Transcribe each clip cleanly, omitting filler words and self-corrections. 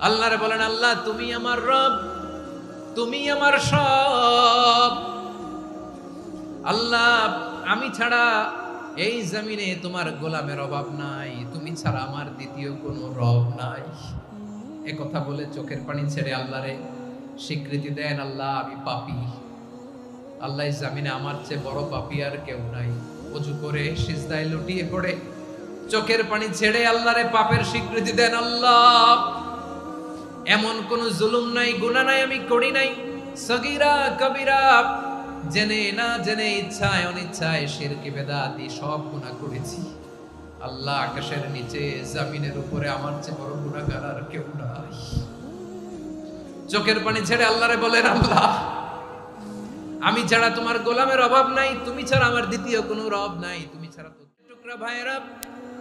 আল্লাহরে বলেন, আল্লাহ তুমি আমার রব, তুমি আমার সব। আল্লাহ আমি ছাড়া এই জমিনে তোমার গোলামের অভাব নাই, তুমি ছাড়া আমার দ্বিতীয় কোনো রব নাই। এ কথা বলে চোখের পানি ছেড়ে আল্লাহরে স্বীকৃতি দেন, আল্লাহ আমি পাপী। আল্লাহ এই জমিনে আমার চেয়ে বড় পাপী আর কেউ নাই। ওযু করে সিজদায় লুটিয়ে পড়ে চোখের পানি ছেড়ে আল্লাহরে পাপের স্বীকৃতি দেন, আল্লাহ এমন কোন জুলুম নাই, গুনাহ নাই আমি করি নাই, সগীরা কবিরা, জেনে না জেনে, ইচ্ছায় অনিচ্ছায়, শিরকি বেদাতি সব গুনাহ করেছি। আল্লাহ আকাশের নিচে জমিনের উপরে আমার চেয়ে বড় গুনাহগার আর কেউ নাই। চোখের পানি ছেড়ে আল্লাহরে বলেন, আল্লাহ আমি ছাড়া তোমার গোলামের অভাব নাই, তুমি ছাড়া আমার দ্বিতীয় কোনো রব নাই, তুমি ছাড়া তো। টুকরা ভাইয়েরা,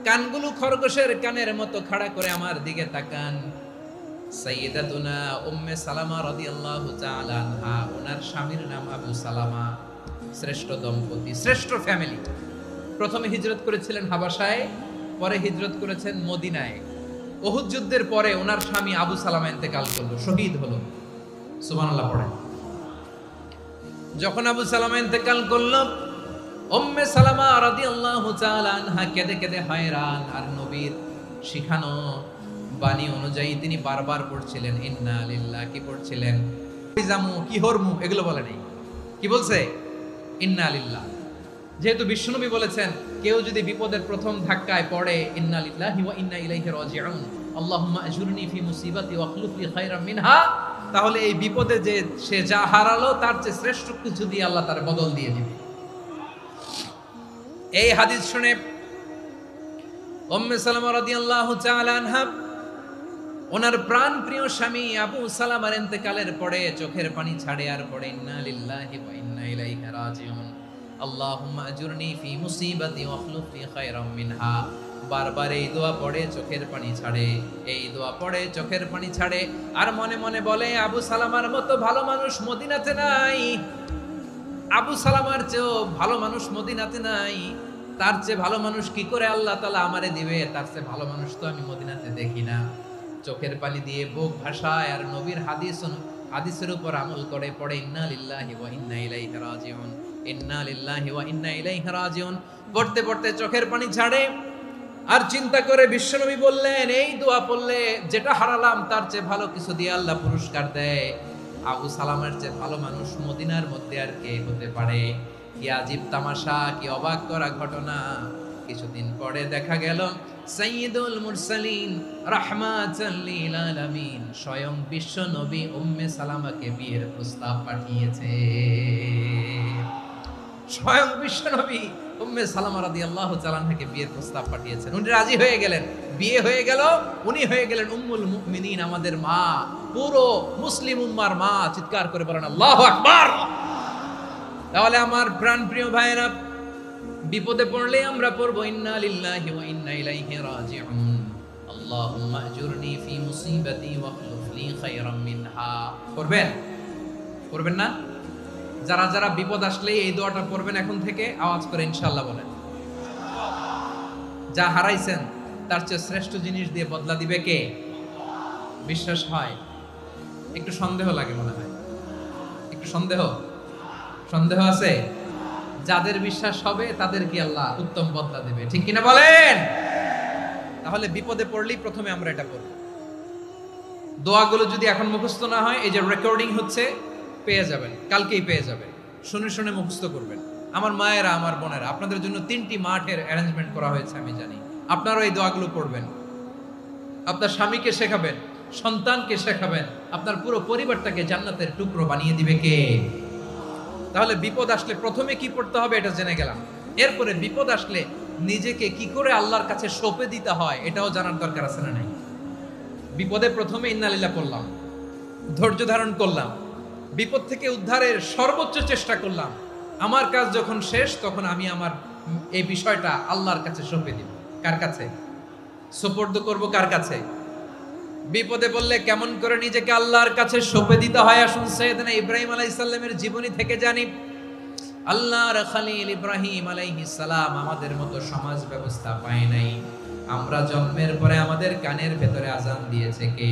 কানগুলো খরগোশের কানের মতো খাড়া করে আমার দিকে তাকান। সাইয়্যিদাতুনা উম্মে সালামা রাদিয়াল্লাহু তাআলা আনহা, ওনার স্বামীর নাম আবু সালামা। শ্রেষ্ঠ দম্পতি, শ্রেষ্ঠ ফ্যামিলি। প্রথমে হিজরত করেছিলেন হাবাসায়, পরে হিজরত করেছেন মদিনায়। উহুদ যুদ্ধের পরে ওনার স্বামী আবু সালামা ইন্তেকাল করলো, শহীদ হলো। সুবহানাল্লাহ পড়েন। যখন আবু সালামা ইন্তেকাল করলো, উম্মে সালামা রাদিয়াল্লাহু তাআলা আনহা কেঁদে কেঁদে হয়রান। আর নবীর শিখানো বাণী অনুযায়ী তিনি বারবার পড়ছিলেন ইন্না লিল্লাহ। কি পড়ছিলেন? জামু কি হরমু এগুলো বলে নাই, কি বলছে? ইন্না লিল্লাহ। যেহেতু বিশ্বনবী বলেছেন, কেউ যদি বিপদের প্রথম ধাক্কায় পড়ে ইন্না লিল্লাহি ওয়া ইন্না ইলাইহি রাজিউন, আল্লাহুম্মা আজুরনি ফি মুসিবাতি ওয়া আখলুফ লি খায়রাম মিনহা, তাহলে এই বিপদে যে সে যা হারালো তার চেয়ে শ্রেষ্ঠ কিছু দিয়ে আল্লাহ তার বদল দিয়ে দিবে। এই হাদিস শুনে উম্মে সালামা রাদিয়াল্লাহু তাআলা আনহা ওনার প্রাণ প্রিয় স্বামী আবু সালামার ইন্তেকালের পরে চোখের পানি ছাড়ে আর পড়ে ইন্না লিল্লাহি ওয়া ইন্না ইলাইহি রাজিউন, আল্লাহুম্মা আজুরনি ফি মুসিবাতি ওয়া আখলুফ লি খায়রাম মিনহা। বারবার এই দোয়া পড়ে চোখের পানি ছাড়ে, এই দোয়া পড়ে চোখের পানি ছাড়ে, আর মনে মনে বলে, আবু সালামার মতো ভালো মানুষ মদিনাতে নাই, আবু সালামার চেয়েও ভালো মানুষ মদিনাতে নাই, তার চেয়ে ভালো মানুষ কি করে আল্লাহ তাআলা আমারে দিবে, তার চেয়ে ভালো মানুষ তো আমি মদিনাতে দেখি না। চোখের পানি দিয়ে বুক ভাসায় আর নবীর হাদিসের উপর আমল করে পড়ে ইন্না লিল্লাহি ওয়া ইন্না ইলাইহি রাজিউন, ইন্না লিল্লাহি ওয়া ইন্না ইলাইহি রাজিউন। পড়তে পড়তে চোখের পানি ছাড়ে আর চিন্তা করে বিশ্বনবী বললেন, এই দোয়া পড়লে যেটা হারালাম তার চেয়ে ভালো কিছু দিয়ে আল্লাহ পুরস্কার দেয়। আবু সালামের চেয়ে ভালো মানুষ মদিনার মধ্যে আর কে হতে পারে? কি আজীব তামাশা, কি অবাক করা ঘটনা। কিছুদিন পরে দেখা গেল সাইয়্যিদুল মুরসালিন রাহমাতাল লিল আলামিন স্বয়ং বিশ্ব নবী উম্মে সালামাকে বিয়ের প্রস্তাব পাঠিয়েছে। স্বয়ং বিশ্ব নবী উম্মে সালামা রাদিয়াল্লাহু তাআলা আনহাকে বিয়ের প্রস্তাব পাঠিয়েছেন। উনি রাজি হয়ে গেলেন, বিয়ে হয়ে গেল, উনি হয়ে গেলেন উম্মুল মুমিনিন, আমাদের মা, পুরো মুসলিম উম্মার মা। চিৎকার করে বলেন আল্লাহু আকবার। তাহলে আমার প্রাণ প্রিয় ভাইরা, বিপদে পড়লে আমরা পড়বো ইন্না লিল্লাহি ওয়া ইন্না ইলাইহি রাজিউন, আল্লাহুম্মা আজুরনি ফি মুসিবাতি ওয়া আখলুফ লি খায়রাম মিনহা। পড়বেন? পড়বেন না? যারা যারা বিপদ আসলে এই দোয়াটা পড়বেন এখন থেকে আওয়াজ করে ইনশাআল্লাহ বলেন। যা হারাইছেন তার চেয়ে শ্রেষ্ঠ জিনিস দিয়ে বদলা দিবে কে? বিশ্বাস হয়? একটু সন্দেহ লাগে মনে হয়, একটু সন্দেহ আছে? যাদের বিশ্বাস হবে তাদের কি আল্লাহ উত্তম বদলা দেবে, ঠিক কিনা বলেন? তাহলে বিপদে পড়লেই প্রথমে আমরা এটা করব। দোয়াগুলো যদি এখন মুখস্থ না হয়, এই যে রেকর্ডিং হচ্ছে, পেয়ে যাবেন, কালকেই পেয়ে যাবেন। শুনে শুনে মুখস্থ করবেন। আমার মায়েরা, আমার বোনেরা, আপনাদের জন্য 3টি মাঠের অ্যারেঞ্জমেন্ট করা হয়েছে, আমি জানি। আপনারাও এই দোয়াগুলো পড়বেন, আপনার স্বামীকে শেখাবেন, সন্তানকে শেখাবেন, আপনার পুরো পরিবারটাকে জান্নাতের টুকরো বানিয়ে দিবে কে? তাহলে বিপদ আসলে প্রথমে কি পড়তে হবে এটা জেনে গেলাম। এরপরে বিপদ আসলে নিজেকে কি করে আল্লাহর কাছে সঁপে দিতে হয় এটাও জানার দরকার আছে না নাই? বিপদে প্রথমে ইন্না লিল্লাহ পড়লাম, ধৈর্য ধারণ করলাম, বিপদ থেকে উদ্ধারের সর্বোচ্চ চেষ্টা করলাম। আমার কাজ যখন শেষ, তখন আমি আমার এই বিষয়টা আল্লাহর কাছে সঁপে দিব। কার কাছে সুপর্দ করব? কার কাছে? বিপদে বললে কেমন করে নিজেকে আল্লাহর কাছে সঁপে দিতে হয়, আসুন সাইয়েদনা ইব্রাহিম আলাইহিস সালামের জীবনী থেকে জানি। আল্লাহর খলিল ইব্রাহিম আলাইহিস সালাম আমাদের মতো সমাজ ব্যবস্থা পায় নাই। আমরা জন্মের পরে আমাদের কানের ভেতরে আজান দিয়েছে কে?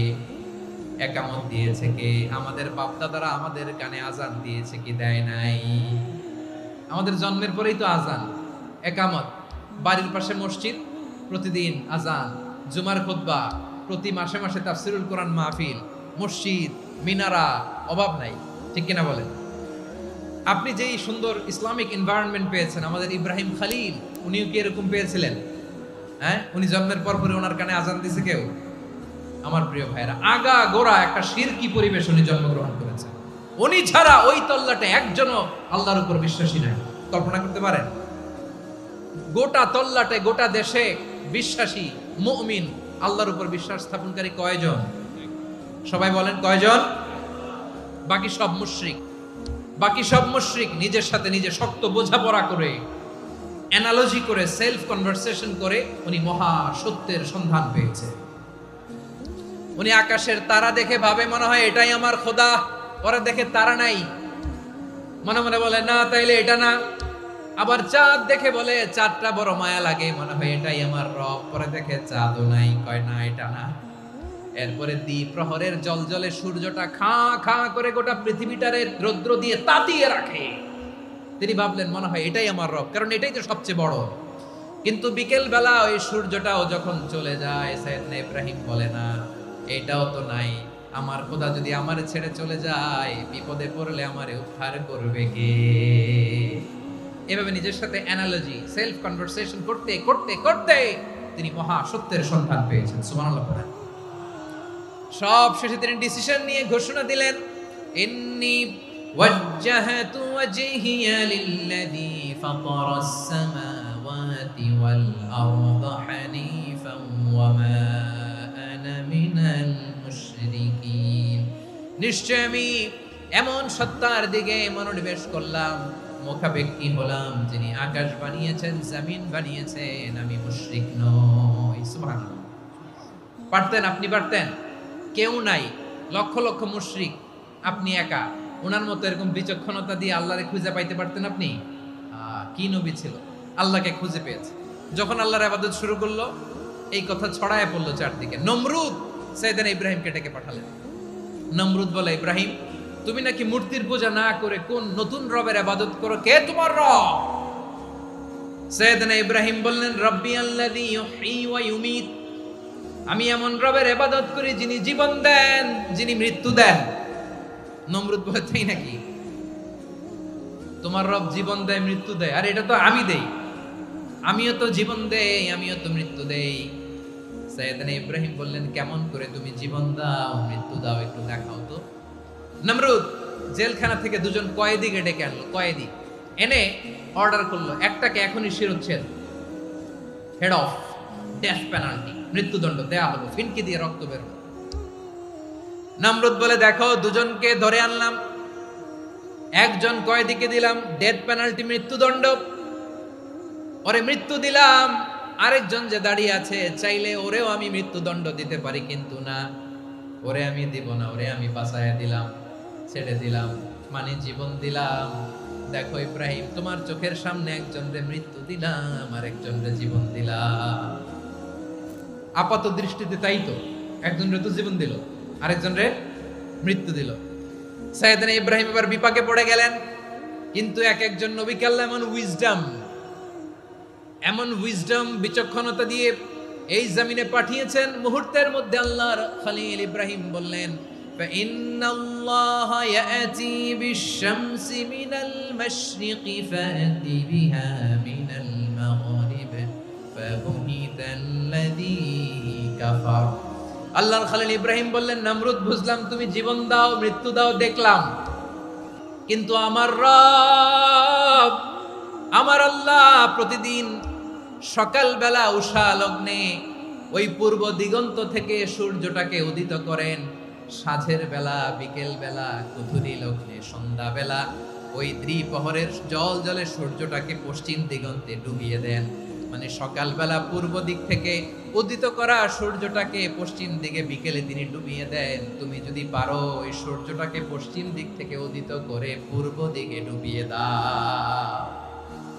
একামত দিয়েছে কে? আমাদের বাপদাদারা আমাদের কানে আজান দিয়েছে কি দেয় নাই? আমাদের জন্মের পরেই তো আজান, একামত, বাড়ির পাশে মসজিদ, প্রতিদিন আজান, জুমার খুতবা, প্রতি মাসে মাসে তাফসিরুল কোরআন মাহফিল, মসজিদ, মিনারা, অভাব নাই। ঠিক কিনা বলেন? আপনি যেই সুন্দর ইসলামিক এনভায়রনমেন্ট পেয়েছেন, আমাদের ইব্রাহিম খালিল উনিও কি এরকম পেয়েছিলেন? হ্যাঁ, উনি জন্মের পর পরে ওনার কানে আজান দিছে কেউ? আমার প্রিয় ভাইরা, আগা গোড়া একটা শিরকি পরিবেশ উনি জন্মগ্রহণ করেছেন। উনি ছাড়া ওই তল্লাটে একজনও আল্লাহর উপর বিশ্বাসী নাই। কল্পনা করতে পারেন? গোটা তল্লাটে, গোটা দেশে বিশ্বাসী মুমিন, আল্লাহর উপর বিশ্বাস স্থাপনকারী কয়জন? সবাই বলেন কয়জন? বাকি সব মুশরিক। বাকি সব মুশরিক নিজের সাথে নিজে শক্ত বোঝাপড়া করে, অ্যানালজি করে, সেলফ কনভারসেশন করে উনি মহা সত্যের সন্ধান পেয়েছে। উনি আকাশের তারা দেখে ভাবে মনে হয় এটাই আমার খোদা, পরে দেখে তারা নাই, মনে মনে বলে না তাইলে এটা না। আবার চাঁদ দেখে বলে চাঁদটা বড় মায়া লাগে, মনে হয় এটাই আমার রব, পরে দেখে চাঁদও নাই, কয় না এটা না। এরপরে দ্বীপ প্রহরের জলজলে সূর্যটা খাঁ খাঁ করে গোটা পৃথিবীটারে রৌদ্র দিয়ে তাতিয়ে রাখে। তিনি ভাবলেন মনে হয় এটাই আমার রব, কারণ এটাই তো সবচেয়ে বড়। কিন্তু বিকেল বেলা ওই সূর্যটাও যখন চলে যায়, সাইয়েদনা ইব্রাহিম বলে না এটাও তো নাই, আমার খোদা যদি আমারে ছেড়ে চলে যায়, বিপদে পড়লে আমারে উদ্ধার করবে কে? এভাবে নিজের সাথে অ্যানালজি, সেলফ কনভারসেশন করতে করতে করতে তিনি মহা সত্যের সন্ধান পেয়েছেন। সুবহানাল্লাহ পড়েন। সব শেষে তিনি ডিসিশন নিয়ে ঘোষণা দিলেন, ইন্নী ওয়াজ্জাহাতু ওয়াজহিয়া লিল্লাযী ফাতারাস সামাওয়াতি ওয়াল আরদা হানিফান ওয়া মা আনা মিনাল মুশরিকিন। নিশ্চয় আমি এমন সত্তার দিকে মনোনিবেশ করলাম, মুখাপেক্ষী হলাম, যিনি আকাশ বানিয়েছেন, জমিন বানিয়েছেন, আমি মুশরিক নই। সুবহানাল্লাহ। পারতেন? আপনি পারতেন? কেউ নাই, লক্ষ লক্ষ মুশরিক, আপনি একা। ওনার মতো এরকম বিচক্ষণতা দিয়ে আল্লাহরে খুঁজে পাইতে পারতেন আপনি? কি নবী ছিল, আল্লাহকে খুঁজে পেয়েছে। যখন আল্লাহর ইবাদত শুরু করলো, এই কথা ছড়ায় পড়লো চারদিকে। নমরুদ সাইয়েদনা ইব্রাহিমকে ডেকে পাঠালেন। নমরুদ বলে, ইব্রাহিম তুমি নাকি মূর্তির পূজা না করে কোন নতুন রবের ইবাদত করো, কে তোমার রব? সাইয়েদনা ইব্রাহিম বললেন, রব্বি আল্লাযী ইউহয়ী ওয়া ইউমীত, আমি এমন রবের ইবাদত করি যিনি জীবন দেন, যিনি মৃত্যু দেন। নমরুদ বলে, তাই নাকি? তোমার রব জীবন দেয়, মৃত্যু দেয়, আর এটা তো আমি দেই, আমিও তো জীবন দেই, আমিও তো মৃত্যু দেই। সাইয়েদনা ইব্রাহিম বললেন, কেমন করে তুমি জীবন দাও, মৃত্যু দাও, একটু দেখাও তো। নমরুদ জেলখানা থেকে দুজন কয়েদিকে ডেকে আনলো। কয়েদি এনে অর্ডার করলো, একটাকে এখনই শিরোচ্ছেদ, হেড অফ, ডেথ পেনাল্টি, মৃত্যুদণ্ড দেয়া হলো, ফিনকি দিয়ে রক্ত বের হলো। নমরুদ বলে, দেখো দুজনকে ধরে আনলাম, একজন কয়েদিকে দিলাম ডেথ পেনাল্টি, মৃত্যুদণ্ড, ওরে মৃত্যু দিলাম। আরেকজন যে দাঁড়িয়ে আছে, চাইলে ওরেও আমি মৃত্যুদণ্ড দিতে পারি, কিন্তু না, ওরে আমি দিব না, ওরে আমি বাঁচাইয়া দিলাম, ছেড়ে দিলাম, মানে জীবন দিলাম। দেখো ইব্রাহিম, তোমার চোখের সামনে একজনরে মৃত্যু দিলাম, আর একজনরে জীবন দিলাম। আপাত দৃষ্টিতে তাই তো, একজনরে তো জীবন দিল, আরেকজনরে মৃত্যু দিল। সাইয়েদনা ইব্রাহিম এবার বিপাকে পড়ে গেলেন। কিন্তু এক একজন নবীকে আল্লাহ এমন উইজডম বিচক্ষণতা দিয়ে এই জমিনে পাঠিয়েছেন, মুহূর্তের মধ্যে আল্লাহর খলিল ইব্রাহিম বললেন, ফাইন্নাল্লাহা ইয়াতি বিশ-শামসি মিনাল মাশরিকি ফাতি বিহা মিনাল মাগরিব ফাবুহিতাল্লাযী কাফার। আল্লাহর খলিল ইব্রাহিম বললেন, নমরুদ বুঝলাম তুমি জীবন দাও, মৃত্যু দাও, দেখলাম, কিন্তু আমার রব, আমার আল্লাহ প্রতিদিন সকালবেলা উষা লগ্নে ওই পূর্ব দিগন্ত থেকে সূর্যটাকে উদিত করেন, সাঁঝের বেলা, বিকেল বেলা, গধূলি লগ্নে, সন্ধ্যা বেলা ওই দ্বিপ্রহরের জল জলে সূর্যটাকে পশ্চিম দিগন্তে ডুবিয়ে দেন। মানে সকালবেলা পূর্ব দিক থেকে উদিত করা সূর্যটাকে পশ্চিম দিকে বিকেলে তিনি ডুবিয়ে দেন। তুমি যদি পারো ওই সূর্যটাকে পশ্চিম দিক থেকে উদিত করে পূর্ব দিকে ডুবিয়ে দাও।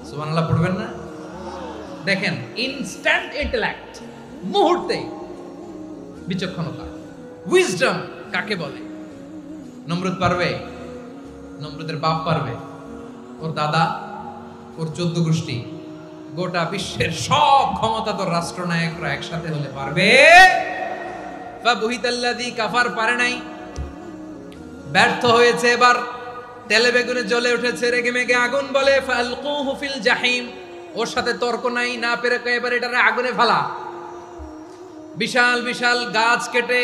সুবহানাল্লাহ পড়বেন না? দেখেন, ইনস্ট্যান্ট ইন্টেলেক্ট, মুহূর্তে বিচক্ষণতা। উইজডম কাকে বলে? নমরুদ পারবে? নমরুদের বাপ পারবে? ওর দাদা, ওর 14 গোষ্ঠী, গোটা বিশ্বের সব ক্ষমতাধর রাষ্ট্রনায়করা একসাথে হলে পারবে? ফাবুহিতাল্লাযী কাফার পারে নাই, ব্যর্থ হয়েছে। এবার তেলে বেগুনে জ্বলে উঠেছে, রেগে মেগে আগুন বলে ফালকুহু ফিল জাহিম। ওর সাথে তর্ক নাই, না পেরে এবার এটারে আগুনে ফেলা। বিশাল বিশাল গাছ কেটে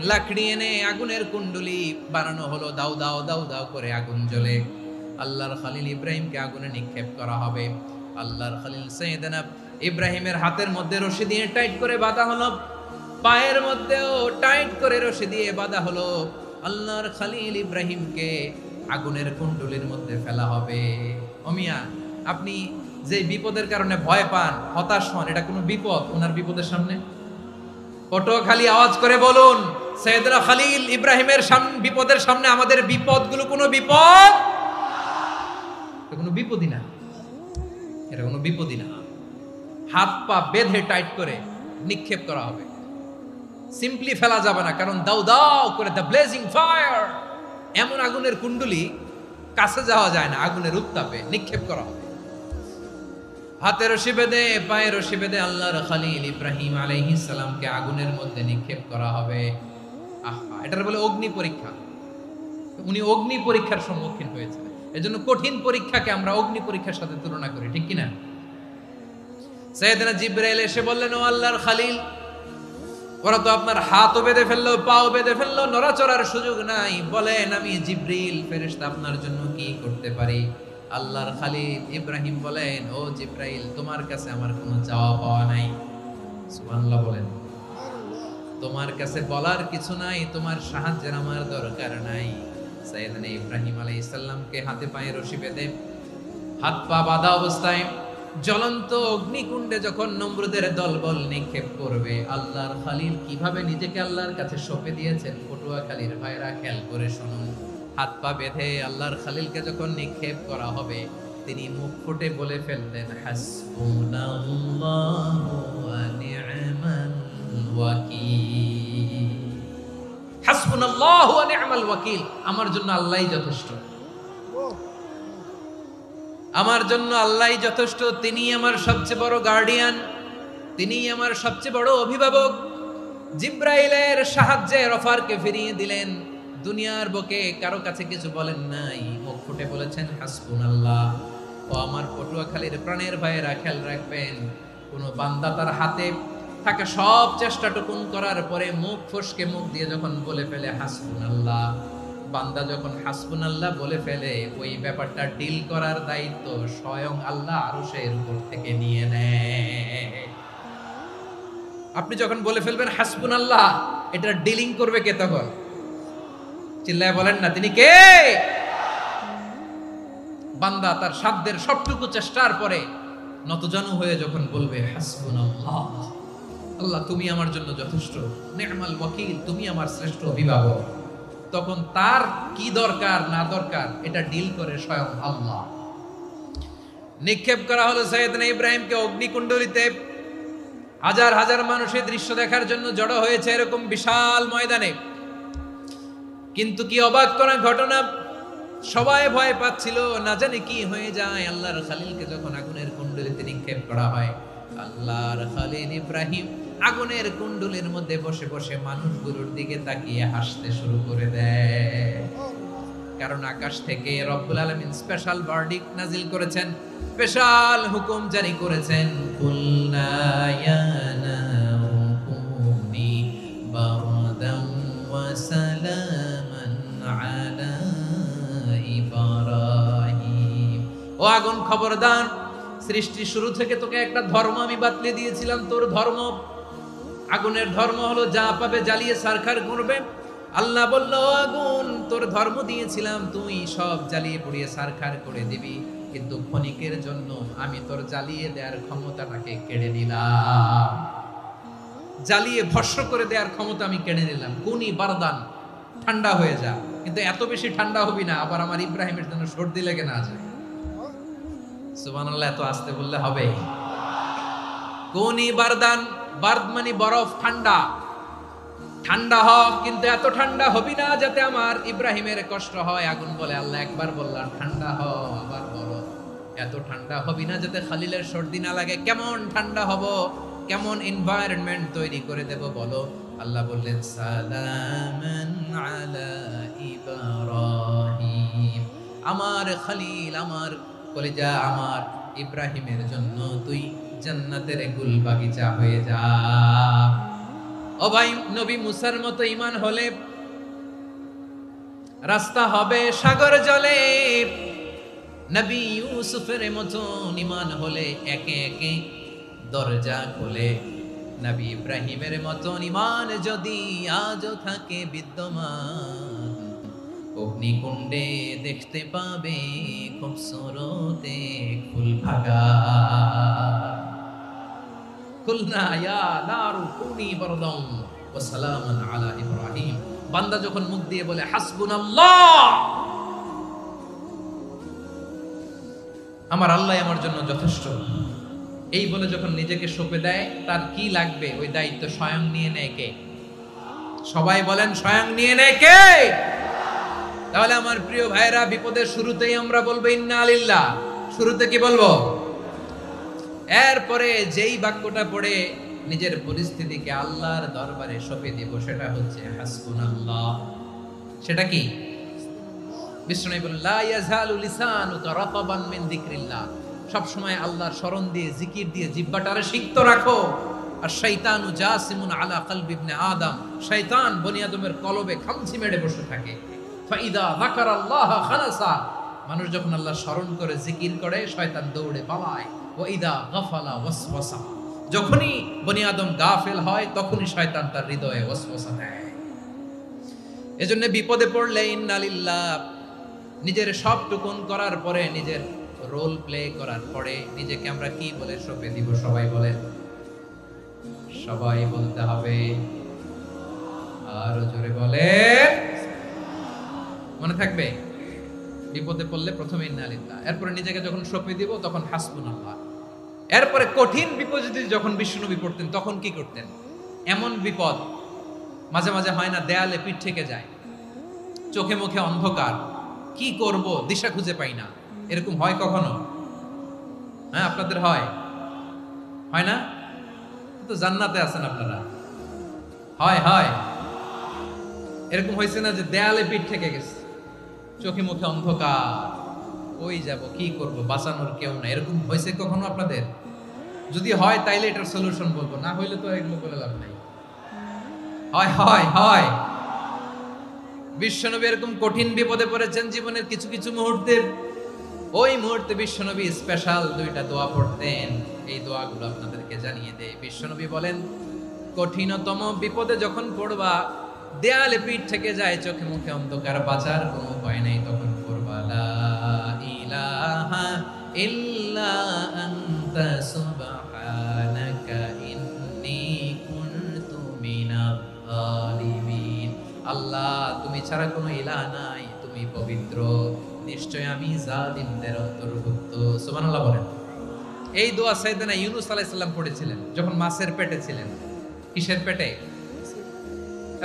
লাকড়ি এনে আগুনের কুণ্ডলি বানানো হলো, দাও দাও দাও দাও করে আগুন জ্বলে। আল্লাহর খলিল ইব্রাহিমকে আগুনে নিক্ষেপ করা হবে। আল্লাহর খলিল সাইয়েদনা ইব্রাহিমের হাতের মধ্যে রশি দিয়ে টাইট করে বাঁধা হলো, পায়ের মধ্যেও টাইট করে রশি দিয়ে বাঁধা হলো। আল্লাহর খলিল ইব্রাহিমকে আগুনের কুণ্ডলির মধ্যে ফেলা হবে। ওমিয়া, আপনি যে বিপদের কারণে ভয় পান, হতাশ হন, এটা কোনো বিপদ ওনার বিপদের সামনে? পটুয়াখালী আওয়াজ করে বলুন, সাইয়েদনা খলিল ইব্রাহিমের বিপদের সামনে আমাদের বিপদগুলো কোনো বিপদ? এটা কোনো বিপদই না, এটা কোনো বিপদই না। হাত পা বেঁধে টাইট করে নিক্ষেপ করা হবে, সিম্পলি ফেলা যাবে না, কারণ দাও দাও করে দ্য ব্লেজিং ফায়ার, এমন আগুনের কুণ্ডলি কাছে যাওয়া যায় না, আগুনের উত্তাপে নিক্ষেপ করা হবে। হাতে রশি বেঁধে, পায়ে রশি বেঁধে আল্লাহর খলিল ইব্রাহিম আলাইহিস সালামকে আগুনের মধ্যে নিক্ষেপ করা হবে। আহা, এটার বলে অগ্নি পরীক্ষা। উনি অগ্নি পরীক্ষার সম্মুখীন হয়েছিলেন। এজন্য কঠিন পরীক্ষাকে আমরা অগ্নি পরীক্ষার সাথে তুলনা করি, ঠিক কিনা? সাইয়েদনা জিবরাইল এসে বললেন, ও আল্লাহর খলিল, ওরা তো আপনার হাতও বেঁধে ফেললো, পাও বেঁধে ফেললো, নড়াচড়ার সুযোগ নাই, বলেন আমি জিবরিল ফেরেশতা আপনার জন্য কি করতে পারি? আল্লাহর খলিল ইব্রাহিম বলেন, ও জিবরাইল, তোমার কাছে আমার কোনো চাওয়া পাওয়া নাই। সুবহানাল্লাহ বলেন। তোমার কাছে বলার কিছু নাই, তোমার সাহায্যের আমার দরকার নাই। সাইয়েদনা ইব্রাহিম আলাইহিস সালামকে হাতে পায়ে রশি বেঁধে, হাত পা বাঁধা অবস্থায় জ্বলন্ত অগ্নিকুণ্ডে যখন নমরুদের দলবল নিক্ষেপ করবে, আল্লাহর খলিল কিভাবে নিজেকে আল্লাহর কাছে সঁপে দিয়েছেন, পটুয়াখালীর ভাইরা খেয়াল করে শুনুন। হাত পা বেঁধে আল্লাহর খলিলকে যখন নিক্ষেপ করা হবে, তিনি মুখ ফুটে বলে ফেললেন, হাসবুনাল্লাহু ওয়া নি'মাল ওয়াকিল। হাসবুনাল্লাহু ওয়া নি'মাল ওয়াকিল, আমার জন্য আল্লাহই যথেষ্ট, আমার জন্য আল্লাহই যথেষ্ট। তিনি আমার সবচেয়ে বড় গার্ডিয়ান, তিনি আমার সবচেয়ে বড় অভিভাবক। জিব্রাইলের সাহায্যে অফারকে ফিরিয়ে দিলেন, দুনিয়ার বুকে কারো কাছে কিছু বলেন নাই, মুখ ফুটে বলেছেন হাসবুনাল্লাহ। ও আমার পটুয়াখালীর প্রাণের ভাইয়েরা, খেয়াল রাখবেন, কোন বান্দা তার হাতে থাকা সব চেষ্টাটুকুন করার পরে মুখ ফসকে মুখ দিয়ে যখন বলে ফেলে হাসবুনাল্লাহ, বান্দা যখন হাসবুনাল্লাহ বলে ফেলে, ওই ব্যাপারটা ডিল করার দায়িত্ব স্বয়ং আল্লাহ আরশের উপর থেকে নিয়ে নেয়। আপনি যখন বলে ফেলবেন হাসবুনাল্লাহ, এটা ডিলিং করবে কে তখন? চিল্লায় বলেন না, তিনি কে? বান্দা তার সাধ্যের সবটুকু চেষ্টার পরে নতজানু হয়ে যখন বলবে হাসবুনাল্লাহ, আল্লাহ তুমি আমার জন্য যথেষ্ট, নি'মাল ওয়াকিল, তুমি আমার শ্রেষ্ঠ অভিভাবক, তখন তার কি দরকার না দরকার এটা ডিল করে স্বয়ং আল্লাহ। নিক্ষেপ করা হলো সাইয়েদনা ইব্রাহিমকে অগ্নিকুণ্ডলিতে। হাজার হাজার মানুষের দৃশ্য দেখার জন্য জড়ো হয়েছে এরকম বিশাল ময়দানে। কিন্তু কি অবাক করা ঘটনা, সবাই ভয় পাচ্ছিল, না জানি কি হয়ে যায়। আল্লাহর খলিলকে যখন আগুনের কুণ্ডলিতে নিক্ষেপ করা হয়, আল্লাহর খলিল ইব্রাহিম আগুনের কুণ্ডলীর মধ্যে বসে বসে মানুষগুলোর দিকে তাকিয়ে হাসতে শুরু করে দেয়। কারণ আকাশ থেকে রব্বুল আলামিন স্পেশাল ভার্ডিক্ট নাজিল করেছেন, স্পেশাল হুকুম জারি করেছেন, কুলনা ইয়া নারু কুনি বারদান ওয়া সালামান আলা ইব্রাহিম। ও আগুন, খবরদার, সৃষ্টি শুরু থেকে তোকে একটা ধর্ম আমি বাতলে দিয়েছিলাম, তোর ধর্ম, আগুনের ধর্ম হলো যা পাবে জ্বালিয়ে সারখার করবে। আল্লাহ বলল, আগুন, তোর ধর্ম দিয়েছিলাম, তুই সব জ্বালিয়ে পুড়িয়ে সারখার করে দিবি, কিন্তু ক্ষণিকের জন্য আমি তোর জ্বালিয়ে দেওয়ার ক্ষমতাটাকে কেড়ে নিলাম, জ্বালিয়ে ভস্ম করে দেওয়ার ক্ষমতা আমি কেড়ে নিলাম। কুনি বারদান, ঠান্ডা হয়ে যা, কিন্তু এত বেশি ঠান্ডা হবি না আবার আমার ইব্রাহিমের জন্য সর্দি লেগে না যায়। সুবহানাল্লাহ, এত আস্তে বললে হবে? কুনি বারদান, বার্দ মানে বরফ, ঠান্ডা। ঠান্ডা হ, কিন্তু এত ঠান্ডা হবি না যাতে আমার ইব্রাহিমের কষ্ট হয়। আগুন বলে, আল্লাহ একবার বললাম ঠান্ডা হ, আবার বলো এত ঠান্ডা হবি না যাতে খালিলের সর্দি না লাগে। কেমন ঠান্ডা হব, কেমন এনভায়রনমেন্ট তৈরি করে দেব বলো। আল্লাহ বললেন সালামান আলা ইব্রাহিম, আমার খলিল, আমার কলিজা, আমার ইব্রাহিমের জন্য তুই জান্নাতের গুল বাগিচা হয়ে যা। ও ভাই, নবী মুসার মতো ঈমান হলে রাস্তা হবে সাগর জলে, নবী ইউসুফের মতো ঈমান হলে একে একে দরজা খোলে। নবী ইব্রাহিমের মতো ঈমান যদি আজও থাকে বিদ্যমান, অগ্নিকুণ্ডে দেখতে পাবে খুবসুরতে ফুল ভাগা। কুলনা ইয়া নারু কুনি বারদান ওয়া সালামান আলা ইব্রাহিম। বান্দা যখন মুখ দিয়ে বলে হাসবুনাল্লাহ, আমার আল্লাহ আমার জন্য যথেষ্ট, এই বলে যখন নিজেকে সঁপে দেয়, তার কি লাগবে ওই দায়িত্ব স্বয়ং নিয়ে নেয় কে? সবাই বলেন, স্বয়ং নিয়ে নেয় কে? তাহলে আমার প্রিয় ভাইরা, বিপদের শুরুতেই আমরা বলবো ইন্না লিল্লাহ। শুরুতে কি বলবো? এরপরে যেই বাক্যটা পড়ে নিজের পরিস্থিতিকে আল্লাহর দরবারে সঁপে দিব, সেটা হচ্ছে হাসবুনাল্লাহ। সেটা কি? বিষ্ণু বলেন লা ইয়াজালু লিসানুকা রাতাবান মিন যিকরিল্লাহ। সব সময় আল্লাহর স্মরণ দিয়ে, জিকির দিয়ে জিহ্বাটারে সিক্ত রাখো। আর শয়তানু জাসিমুন আলা কলবি ইবনে আদম, শয়তান বনি আদমের কলবে খামচি মেরে বসে থাকে। ফাইদা যাকারাল্লাহ খানাসা, মানুষ যখন আল্লাহর স্মরণ করে জিকির করে, শয়তান দৌড়ে পালায়। ওয়া ইদা গাফালা ওয়াসওয়াসা, যখনই বনি আদম গাফেল হয়, তখনই শয়তান তার হৃদয়ে ওয়াসওয়াসা দেয়। এজন্য বিপদে পড়লে ইন্না লিল্লাহ, নিজের সব টুকুন করার পরে, নিজের রোল প্লে করার পরে নিজেকে আমরা কি বলে সঁপে দিব? সবাই বলে, সবাই বলতে হবে, আরো জোরে বলে, মনে থাকবে? বিপদে পড়লে প্রথমে ইন্না লিল্লাহ, এরপরে নিজেকে যখন সঁপে দিব তখন হাসবুনাল্লাহ। এরপরে কঠিন বিপদ যদি যখন বিশ্বনবী পড়তেন, তখন কি করতেন? এমন বিপদ মাঝে মাঝে হয় না, দেয়ালে পিঠ থেকে যায়, চোখে মুখে অন্ধকার, কি করব দিশা খুঁজে পাই না, এরকম হয় কখনো? হ্যাঁ, আপনাদের হয়? হয় না? তো জান্নাতে আছেন আপনারা। হয় হয় এরকম হয়েছে না যে দেয়ালে পিঠ থেকে গেছে, চোখে মুখে অন্ধকার, ওই যাব, কি করব, বাঁচানোর কেউ না, এরকম হয়েছে কখনো আপনাদের? যদি হয় তাইলে এটার সলিউশন বলবো, না হইলে তো এগুলো বলে লাভ নাই। হয় হয় হয় বিশ্বনবী এরকম কঠিন বিপদে পড়েছেন জীবনের কিছু কিছু মুহূর্তে। ওই মুহূর্তে বিশ্বনবী স্পেশাল দুইটা দোয়া পড়তেন। এই দোয়াগুলো আপনাদেরকে জানিয়ে দেয়। বিশ্বনবী বলেন, কঠিনতম বিপদে যখন পড়বা, দেয়ালে পিঠ থেকে যায়, চোখে মুখে অন্ধকার, বাঁচার কোনো উপায় নাই, তখন পড়বা লা ইলাহা ইল্লা আনতা সুবহানাকা ইন্নী কুনতু মিনাজ জালিমিন। আল্লাহ, তুমি ছাড়া কোনো ইলাহ নাই, তুমি পবিত্র, নিশ্চয় আমি জালিমদের অন্তর্ভুক্ত। সুবহানাল্লাহ বলেন। এই দোয়া সাইয়েদনা ইউনূস আলাইহিস সালাম পড়েছিলেন যখন মাছের পেটে ছিলেন। কিসের পেটে?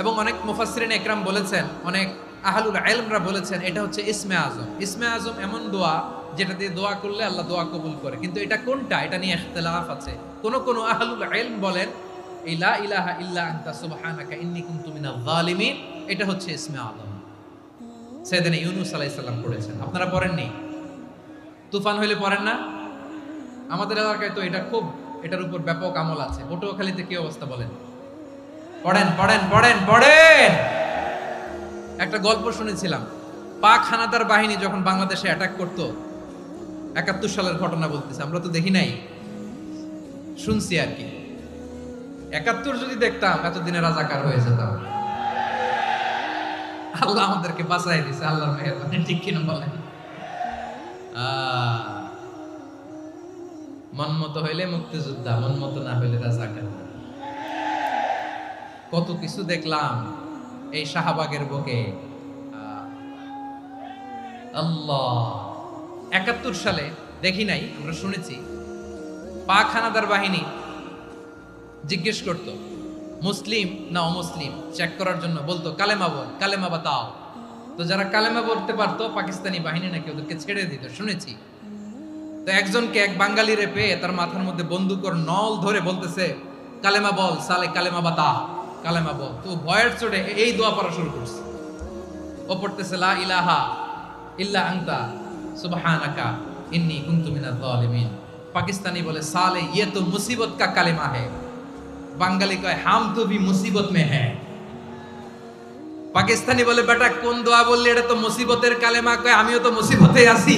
এবং অনেক মুফাসসিরিন একরাম বলেছেন, অনেক আহলুল ইলমরা বলেছেন, এটা হচ্ছে ইসমে আজম। ইসমে আজম এমন দোয়া যেটা দিয়ে দোয়া করলে আল্লাহ দোয়া কবুল করে, কিন্তু এটা কোনটা, এটা নিয়ে ইখতিলাফ আছে। কোন কোন আহলুল ইলম বলেন এই লা ইলাহা ইল্লা আনতা সুবহানাকা ইন্নী কুনতু মিনাজ জালিমিন, এটা হচ্ছে ইসমে আজম। সাইয়েদনা ইউনূস আলাইহিস সালাম পড়েছেন। আপনারা পড়েননি? তুফান হইলে পড়েন না? আমাদের এলাকায় তো এটা খুব, এটার উপর ব্যাপক আমল আছে। পটুয়াখালীতে কি অবস্থা বলেন? পড়েন পড়েন পড়েন পড়েন। একটা গল্প শুনেছিলাম, পাক হানাদার বাহিনী যখন বাংলাদেশে অ্যাটাক করত, ৭১ সালের ঘটনা বলতেছে, আমরা তো দেখি নাই, শুনছি আর কি। ৭১ যদি দেখতাম, এতদিনে রাজাকার হয়ে যেতাম। আল্লাহ আমাদেরকে বাঁচাই দিছে, আল্লাহর মেহেরবানি, ঠিক কিনা বলেন? মন মতো হইলে মুক্তিযোদ্ধা, মন মতো না হইলে রাজাকার। কত কিছু দেখলাম এই শাহবাগের বুকে। আল্লাহ, ৭১ সালে দেখি নাই, আমরা শুনেছি। পাক হানাদার বাহিনী জিজ্ঞেস করত, মুসলিম না অমুসলিম চেক করার জন্য বলতো কালেমা বল, কালেমা বাতাও। তো যারা কালেমা বলতে পারতো পাকিস্তানি বাহিনী নাকি ওদেরকে ছেড়ে দিত, শুনেছি। তো একজনকে এক বাঙালিরে পেয়ে তার মাথার মধ্যে বন্দুকর নল ধরে বলতেছে কালেমা বল সালে, কালেমা বাতা, কালেমা বল। তো ভয়ের চোটে এই দোয়া পড়া শুরু করছে। ও পড়তেছে লা ইলাহা ইল্লা আনতা সুবহানাকা ইন্নী কুনতু মিনাজ জালিমিন। পাকিস্তানি বলে সালে ইয়ে তো মুসিবত কা কালেমা है। বাঙালি কয় হাম তো ভি মুসিবত মে হ্যাঁ। পাকিস্তানি বলে বেটা কোন দোয়া বললি, এটা তো মুসিবতের কালেমা। কয় আমিও তো মুসিবতে আছি,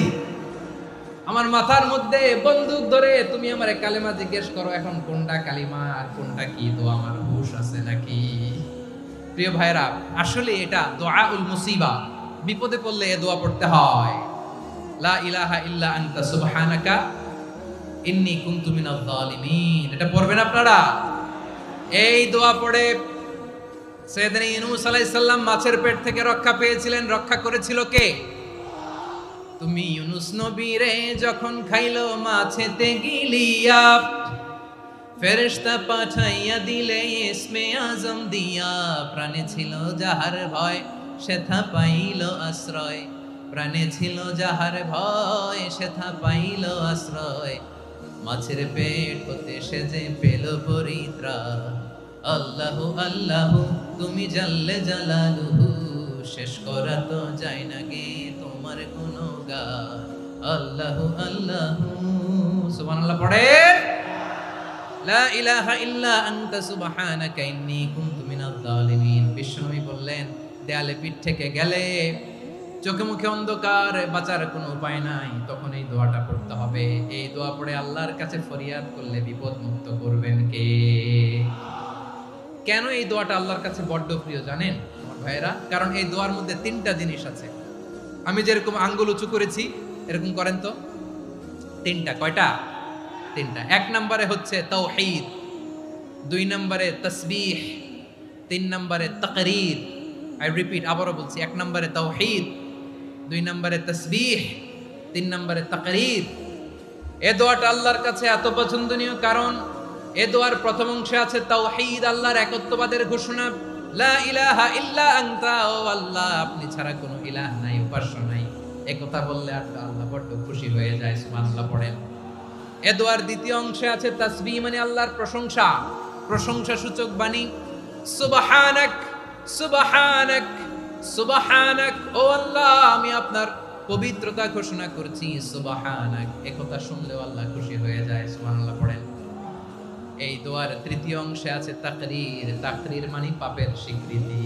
আমার মাথার মধ্যে বন্দুক ধরে তুমি আমার কালেমা জিজ্ঞেস করো, এখন কোনটা কালিমা আর কোনটা কি দোয়া, আমার হুশ আছে নাকি? প্রিয় ভাইরা, আসলে এটা দুআউল মুসিবা, বিপদে পড়লে এ দোয়া পড়তে হয়। লা ইলাহা ইল্লা আনতা সুবহানাকা ইন্নী কুনতু মিনাজ জালিমিন। এটা পড়বেন আপনারা। এই দোয়া পড়ে সাইয়েদনা ইউনূস আলাইহিস সালাম মাছের পেট থেকে রক্ষা পেয়েছিলেন। রক্ষা করেছিল কে? তুমি ইউনূস নবী রে যখন খাইলো মাছেতে গিলিয়া, ফেরেশতা পাঠাইয়া দিলে ইসমে আজম দিয়া। প্রাণে ছিল যাহার ভয় সেথা পাইল আশ্রয়, প্রাণে ছিল যাহার ভয় সেথা পাইল আশ্রয়। মাছের পেট হতে সে যে পেল পরিত্রাণ। আল্লাহু আল্লাহু তুমি জাল্লে জালালুহু, শেষ করা তো যায় না গে তোমার গুণগান। আল্লাহু আল্লাহু সুবহানাল্লাহ পড়েন। লা ইলাহা ইল্লা আনতা সুবহানাকা ইন্নী কুনতু মিনাজ জালিমিন। বিশ্বনবী বললেন দেয়ালে পিঠ থেকে গেলে, চোখে মুখে অন্ধকার, বাঁচার কোনো উপায় নাই, তখন এই দোয়াটা পড়তে হবে। এই দোয়া পড়ে আল্লাহর কাছে ফরিয়াদ করলে বিপদ মুক্ত করবেন কে? কেন এই দোয়াটা আল্লাহর কাছে বড্ড প্রিয় জানেন আমার ভাইয়েরা? কারণ এই দোয়ার মধ্যে তিনটা জিনিস আছে। আমি যেরকম আঙ্গুল উঁচু করেছি এরকম করেন তো। তিনটা। কয়টা? তিনটা। এক নম্বরে হচ্ছে তাওহীদ, দুই নম্বরে তাসবিহ, তিন নম্বরে তাকরীর। আই রিপিট, আবারও বলছি, এক নম্বরে তাওহীদ, দুই নম্বরে তাসবিহ, তিন নম্বরে তাকরীর। এ দোয়াটা আল্লাহর কাছে এত পছন্দনীয় কারণ এ দোয়ার প্রথম অংশে আছে তাওহীদ, আল্লাহর একত্ববাদের ঘোষণা। লা ইলাহা ইল্লা আনতা, ও আল্লাহ আপনি ছাড়া কোনো ইলাহ নাই, উপাস্য নাই। একথা বললে আর আল্লাহ বড় খুশি হয়ে যায়। সুবহানাল্লাহ পড়েন। এ দোয়ার দ্বিতীয় অংশে আছে তাসবিহ, মানে আল্লাহর প্রশংসা, প্রশংসা সূচক বাণী। সুবহানাক সুবহানাক সুবহানাক, ও আল্লাহ আমি আপনার পবিত্রতা ঘোষণা করছি। সুবহানাক, একথা শুনলেও আল্লাহ খুশি হয়ে যায়। সুবহানাল্লাহ পড়েন। এই দোয়ার তৃতীয় অংশে আছে তাকরীর, তাকরীর মানে পাপের স্বীকৃতি।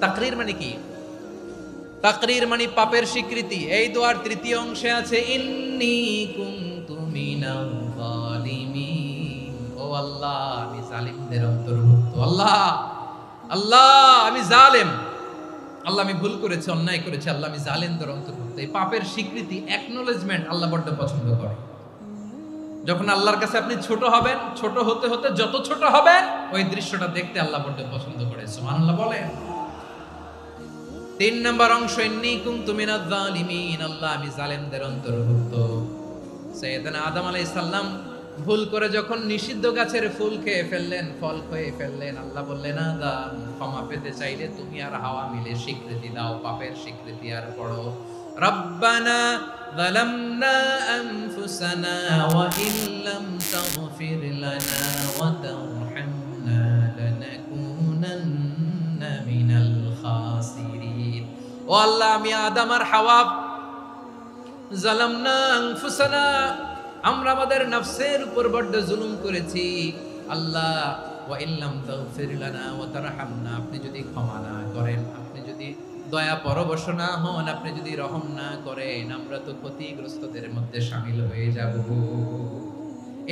তাকরীর মানে কি? তাকরীর মানে পাপের স্বীকৃতি। এই দোয়ার তৃতীয় অংশে আছে ইন্নী কুনতু মিনাল জালিমিন, ও আল্লাহ আমি জালিমদের অন্তর্ভুক্ত। আল্লাহ আল্লাহ আমি জালেম, আল্লাহ আমি ভুল করেছি, অন্যায় করেছি, আল্লাহ আমি জালেমদের অন্তর্ভুক্ত। এই পাপের স্বীকৃতি, অ্যাকনোলেজমেন্ট আল্লাহ বড্ড পছন্দ করে। যখন আল্লাহর কাছে আপনি ছোট হবেন, ছোট হতে হতে যত ছোট হবেন ওই দৃশ্যটা দেখতে আল্লাহ বড্ড পছন্দ করে। সুবহানাল্লাহ বলেন। তিন নম্বর অংশ ইন্নী কুনতু মিনাজ জালিমিন, আল্লাহ আমি জালেমদের অন্তর্ভুক্ত। সাইয়েদনা আদম আলাইহিস সালাম ভুল করে যখন নিষিদ্ধ গাছের ফুল খেয়ে ফেললেন, ফল খেয়ে ফেললেন, আল্লাহ বললেন আদম ক্ষমা পেতে চাইলে তুমি আর হাওয়া মিলে স্বীকৃতি দাও, পাপের স্বীকৃতি আর পড়ো রব্বানা যালামনা আনফুসানা ওয়া ইল্লাম তাগফির লানা ওয়া তারহামনা লানাকুনান্না মিনাল খাসিরিন। ও আল্লাহ আমি আদম আর হাওয়া যালামনা আনফুসানা, আমরা আমাদের নফসের উপর বড্ড জুলুম করেছি। আল্লাহ ওয়া ইল্লাম তাগফির লানা ওয়া তারহামনা, আপনি যদি ক্ষমা না করেন, আপনি যদি দয়া পরবশ না হন, আপনি যদি রহম না করেন, আমরা তো ক্ষতিগ্রস্তদের মধ্যে শামিল হয়ে যাব।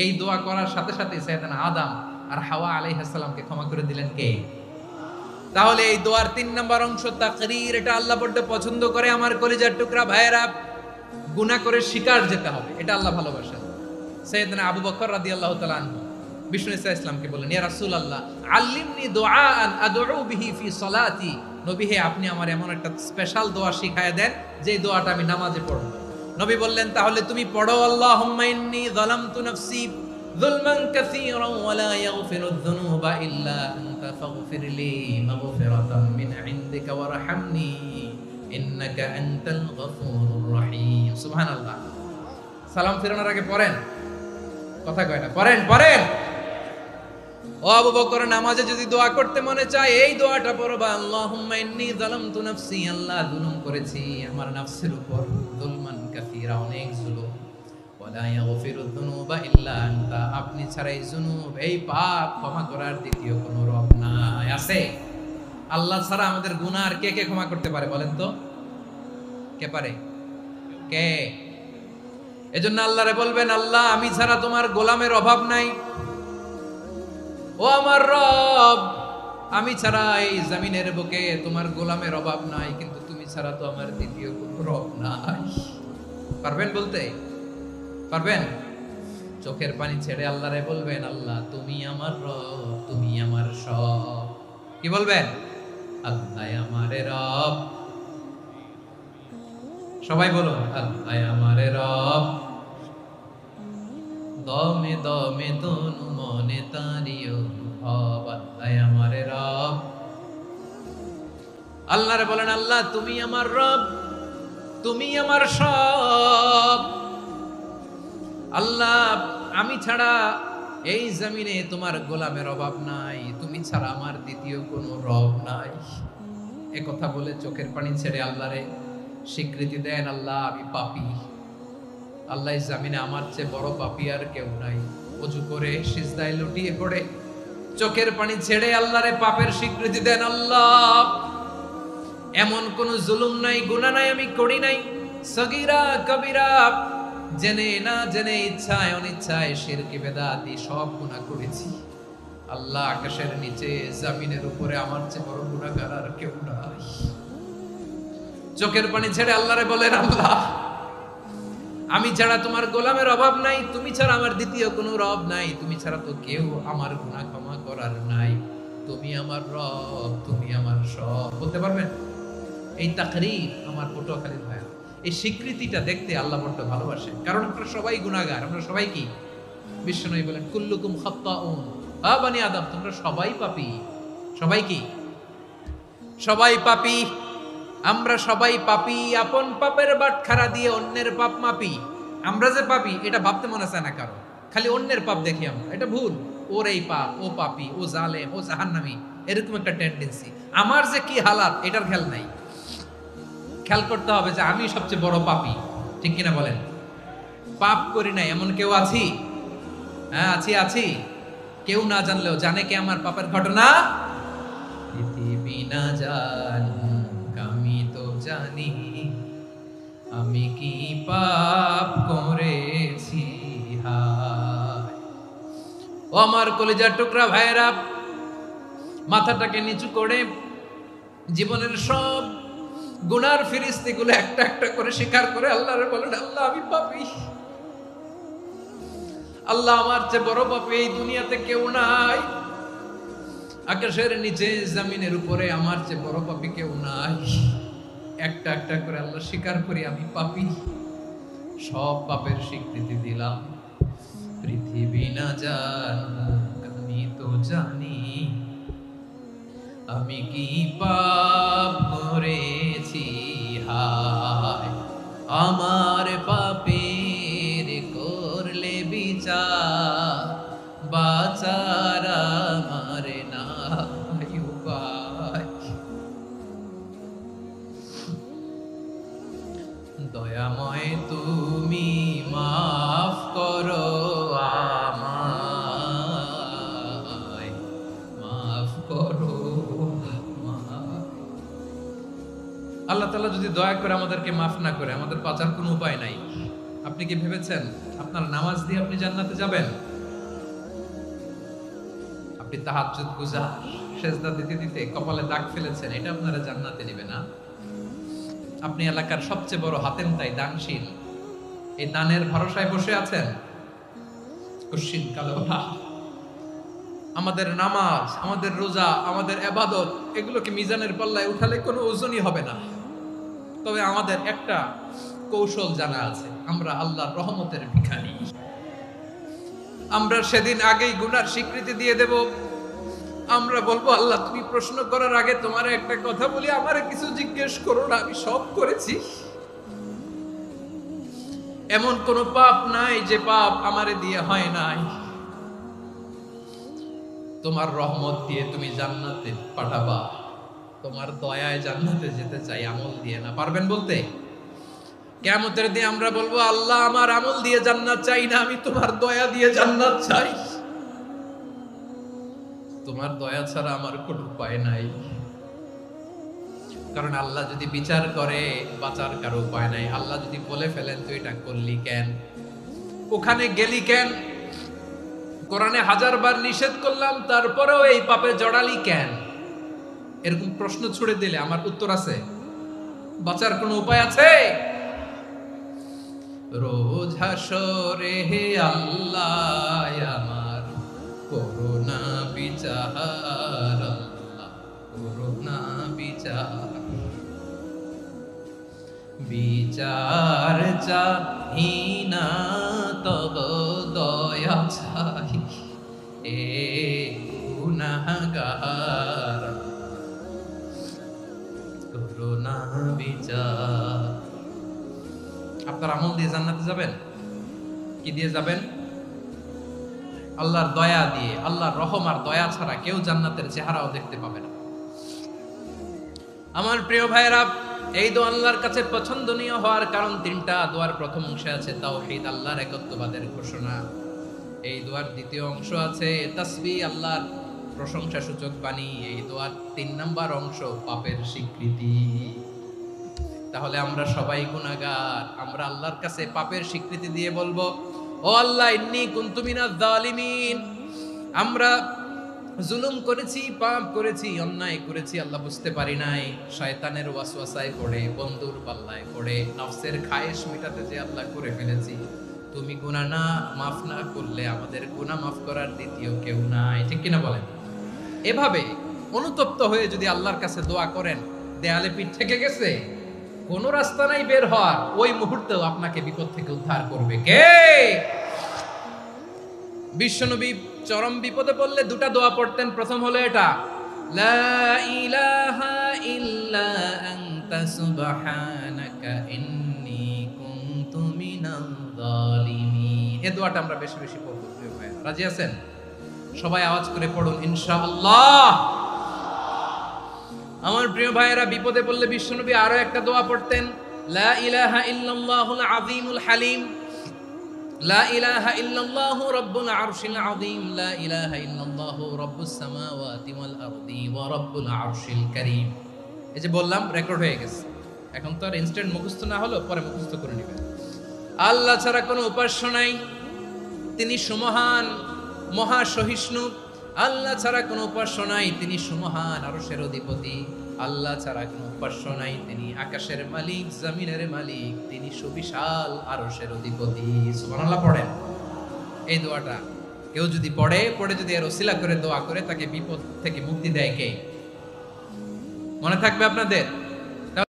এই দোয়া করার সাথে সাথে সাইয়েদনা আদম আর হাওয়া আলাইহিস সালামকে ক্ষমা করে দিলেন কে? তাহলে এই দোয়ার তিন নম্বর অংশ তাকরীর, এটা আল্লাহ বড্ড পছন্দ করে। আমার কলিজার টুকরা ভাইয়েরা, গুনাহ করে শিকার যেতে হবে, এটা আল্লাহ ভালোবাসেন। সাইয়েদনা আবু বকর রাদিয়াল্লাহু তাআলা আনহু বিষ্ণু ইসা ইসলামকে বললেন, ইয়া রাসূলুল্লাহ আল্লিমনি দুআআন আদউ বিহি ফি সালাতি, নবী হে আপনি আমার এমন একটা স্পেশাল দোয়া শিখায়া দেন যে দোয়াটা আমি নামাজে পড়ব। নবী বললেন তাহলে তুমি পড়ো আল্লাহুম্মা ইন্নী যালামতু নাফসি যুলমান কাসীরান ওয়া লা ইয়াগফিরুয যুনুবা ইল্লা আনতা ফাগফির লি মাগফিরাতাম মিন ইনদিকা ওয়ারহামনি ইন্নাকা আনতাল গফুরুর রহিম। সুবহানাল্লাহ। সালাম ফিরানোর আগে পড়েন, কথা কয় না, পড়েন পড়েন। ও আবু বকর, নামাজে যদি দোয়া করতে মনে চায় এই দোয়াটা পড়বা, আল্লাহুম্মা ইন্নী যালামতু নাফসি, আল্লাহ জুলুম করেছি আমার নফসের উপর, যুলমান কাসীরা, অনেক জুলুম, ওয়া লা ইয়াগফিরুয যুনুবা ইল্লা আনতা, আপনি ছাড়া এই জুনুব, এই পাপ ক্ষমা করার দ্বিতীয় কোনো রব নাই। আছে? আল্লাহ ছাড়া আমাদের গুনাহ আর কে কে ক্ষমা করতে পারে বলেন তো? কে পারে? কে? এজন্য আল্লাহরে বলবেন, আল্লাহ আমি ছাড়া তোমার গোলামের অভাব নাই, ও আমার রব আমি ছাড়া এই জমিনের বুকে তোমার গোলামের অভাব নাই, কিন্তু তুমি ছাড়া তো আমার দ্বিতীয় কোনো রব নাই। পারবেন বলতে? পারবেন? চোখের পানি ছেড়ে আল্লাহরে বলবেন, আল্লাহ তুমি আমার রব, তুমি আমার সব। কি বলবেন? আল্লাহ আমারে রব। সবাই বলুন, আল্লাহ আমারে রব, দমে দমে তনু মনে তারি অনুভব, আল্লাহ আমারে রব। আল্লাহরে বলেন, আল্লাহ তুমি আমার রব, তুমি আমার সব। আল্লাহ আমি ছাড়া এই জমিনে তোমার গোলামের অভাব নাই, তুমি ছাড়া আমার দ্বিতীয় কোনো রব নাই। এ কথা বলে চোখের পানি ছেড়ে আল্লাহরে স্বীকৃতি দেন, আল্লাহ আমি পাপী, আল্লাহ জামিনে আমার চেয়ে বড় পাপী আর কেউ নাই। ওযু করে সিজদায় লুটিয়ে পড়ে চোখের পানি ছেড়ে আল্লাহরে পাপের স্বীকৃতি দেন, আল্লাহ এমন কোন জুলুম নাই, গুনাহ নাই আমি করি নাই, সগীরা কবিরা, জেনে না জেনে, ইচ্ছায় অনিচ্ছায়, শিরকি বেদাতি সব গুনাহ করেছি। আল্লাহ আকাশের নিচে জমিনের উপরে আমার চেয়ে বড় গুনাহগার আর কেউ নাই। চোখের পানি ছেড়ে আল্লাহরে বলেন, আল্লাহ আমি ছাড়া তোমার গোলামের অভাব নাই, তুমি ছাড়া আমার দ্বিতীয় কোনো রব নাই, তুমি ছাড়া তো কেউ আমার গুনাহ ক্ষমা করার নাই, তুমি আমার রব, তুমি আমার সব। বলতে পারবেন? এই তাকরীর আমার পটুয়াখালীর ভাই, এই স্বীকৃতিটা দেখতে আল্লাহ বড় ভালোবাসে, কারণ আমরা সবাই গুনাহগার, আমরা সবাই কি? বিশ্বনবী বলেন, কুল্লুকুম খাত্তাউন, আ বনি আদম তোমরা সবাই পাপী। সবাই কি? সবাই পাপী। আমরা সবাই পাপী, আপন পাপের বাটখারা দিয়ে অন্যের পাপ মাপি। আমরা যে পাপী এটা ভাবতে মনে চায় না কারো, খালি অন্যের পাপ দেখি আমরা, এটা ভুল। ওর এই পাপ, ও পাপী, ও জালেম, ও জাহান্নামী, এরকম একটা টেন্ডেন্সি। আমার যে কি হালাত এটার খেয়াল নাই। খেয়াল করতে হবে যে আমি সবচেয়ে বড় পাপী, ঠিক কিনা বলেন? পাপ করি নাই এমন কেউ আছি? হ্যাঁ আছি, আছি। কেউ না জানলেও জানে কে আমার পাপের ঘটনা? পৃথিবী না জানুক আমি তো জানি, আমি কি পাপ করেছি। হায় ও আমার কলিজার টুকরা ভাইরা, মাথাটাকে নিচু করে জীবনের সব গুনার ফিরিস্তিগুলো একটা একটা করে স্বীকার করে আল্লাহরে বলেন, আল্লাহ আমি পাপী, আল্লাহ আমার চেয়ে বড় পাপী এই দুনিয়াতে কেউ নাই, আকাশের নিচে জমিনের উপরে আমার চেয়ে বড় পাপী কেউ নাই। একটা একটা করে আল্লাহ স্বীকার করি আমি পাপী, সব পাপের স্বীকৃতি দিলাম। পৃথিবী না জানুক আমি তো জানি, আমি কি পাপ করেছি। হায় আমার পাপের করলে বিচার, বাঁচার আমার নাই উপায়। দয়াময় তুমি মাফ করো আমায়, মাফ করো। আল্লাহ তাআলা যদি দয়া করে আমাদেরকে মাফ না করে, আমাদের বাঁচার কোনো উপায় নাই। আপনি কি ভেবেছেন আপনার নামাজ দিয়ে আপনি জান্নাতে যাবেন? আপনি তাহাজ্জুদ গুজার, সেজদা দিতে দিতে কপালে দাগ ফেলেছেন, এটা আপনারা জান্নাতে নেবে না। আপনি এলাকার সবচেয়ে বড় হাতেম তাই দানশীল, এই দানের ভরসায় বসে আছেন, কুশ্চিন কালো না। আমাদের নামাজ, আমাদের রোজা, আমাদের ইবাদত, এগুলোকে মিজানের পাল্লায় উঠালে কোনো ওজনই হবে না। তবে আমাদের একটা কৌশল জানা আছে, আমরা আল্লাহর রহমতের ভিখারি। আমরা সেদিন আগেই গুনার স্বীকৃতি দিয়ে দেব। আমরা বলবো, আল্লাহ তুমি প্রশ্ন করার আগে তোমার একটা কথা বলি, আমারে কিছু জিজ্ঞেস করো না, আমি সব করেছি। এমন কোন পাপ নাই যে পাপ আমারে দিয়ে হয় নাই। তোমার রহমত দিয়ে তুমি জান্নাতে পাঠাবা, তোমার দয়ায় জান্নাতে যেতে চাই, আমল দিয়ে না। পারবেন বলতে? কিয়ামতের দিন আমরা বলবো, আল্লাহ আমার আমল দিয়ে জান্নাত চাই না, আমি তোমার দয়া দিয়ে জান্নাত চাই। তোমার দয়া ছাড়া আমার কোনো উপায় নাই। কারণ আল্লাহ যদি বিচার করে বাঁচার কারো উপায় নাই। আল্লাহ যদি বলে ফেলেন তুই এটা করলি কেন, ওখানে গেলি কেন, কোরআনে 1000 বার নিষেধ করলাম তারপরেও এই পাপে জড়ালি কেন, এরকম প্রশ্ন ছুড়ে দিলে আমার উত্তর আছে? বাঁচার কোনো উপায় আছে? রোজ হাসরে হে আল্লাহ আমার করুণা বিচার, আল্লাহ করুণা বিচার, বিচার চাহি না তব দয়া চাই, এ গুনাহগার করুণা বিচার। আপনার আমল দিয়ে জান্নাতে যাবেন? কি দিয়ে যাবেন? আল্লাহর দয়া দিয়ে। আল্লাহর রহম আর দয়া ছাড়া কেউ জান্নাতের চেহারাও দেখতে পাবে না। আমার প্রিয় ভাইরা, এই দোয়া আল্লাহর কাছে পছন্দনীয় হওয়ার কারণ তিনটা। দোয়ার প্রথম অংশে আছে তাওহীদ, আল্লাহর একত্ববাদের ঘোষণা। এই দোয়ার দ্বিতীয় অংশ আছে তাসবিহ, আল্লাহর প্রশংসা সূচক বাণী। এই দোয়ার 3 নাম্বার অংশ পাপের স্বীকৃতি। তাহলে আমরা সবাই গুনাহগার। আমরা আল্লাহর কাছে পাপের স্বীকৃতি দিয়ে বলবো, ও আল্লাহ ইন্নী কুনতু মিনাজ জালিমিন, আমরা জুলুম করেছি, পাপ করেছি, অন্যায় করেছি, আল্লাহ বুঝতে পারি নাই, শয়তানের ওয়াসওয়াসায় পড়ে, বন্ধুর পাল্লায় পড়ে, নফসের খায়েশ মেটাতে যে আল্লাহ করে ফেলেছি। তুমি গুনাহ না মাফ না করলে আমাদের গুনাহ মাফ করার দ্বিতীয় কেউ নাই। ঠিক কিনা বলেন? এভাবে অনুতপ্ত হয়ে যদি আল্লাহর কাছে দোয়া করেন, দেয়ালে পিঠ থেকে গেছে, কোনো রাস্তা নাই বের হওয়ার, ওই মুহূর্তেও আপনাকে বিপদ থেকে উদ্ধার করবে কে? বিশ্বনবী চরম বিপদে পড়লে 2টা দোয়া পড়তেন। প্রথম হলো এটা, লা ইলাহা ইল্লা আনতা সুবহানাকা ইন্নী কুনতু মিনাজ জালিমিন। এই দোয়াটা আমরা বেশি বেশি পড়ব প্রিয় ভাই। রাজি আছেন? সবাই আওয়াজ করে পড়ুন ইনশাআল্লাহ। আমার প্রিয় ভাইয়েরা, বিপদে পড়লে বিশ্বনবী আরো একটা দোয়া পড়তেন, লা ইলাহা ইল্লাল্লাহুল আযীমুল হালিম, লা ইলাহা ইল্লাল্লাহু রাব্বুল আরশিল আযীম, লা ইলাহা ইল্লাল্লাহু রাব্বুস সামাওয়াতি ওয়াল আরদি ওয়া রাব্বুল আরশিল কারীম। এই যে বললাম, রেকর্ড হয়ে গেছে। এখন তো আর ইনস্ট্যান্ট মুখস্থ না হলো, পরে মুখস্থ করে নেবেন। আল্লাহ ছাড়া কোনো উপাস্য নাই, তিনি সুমহান, মহা সহিষ্ণু। আল্লাহ ছাড়া কোনো উপাস্য নাই, তিনি সুমহান, আরশের অধিপতি। আল্লাহ ছাড়া কোনো উপাস্য নাই, তিনি আকাশের মালিক, জমিনের মালিক, তিনি সুবিশাল আরশের অধিপতি। সুবহানাল্লাহ পড়েন। এই দোয়াটা কেউ যদি পড়ে যদি এর ওসিলা করে দোয়া করে, তাকে বিপদ থেকে মুক্তি দেয় কে? মনে থাকবে আপনাদের?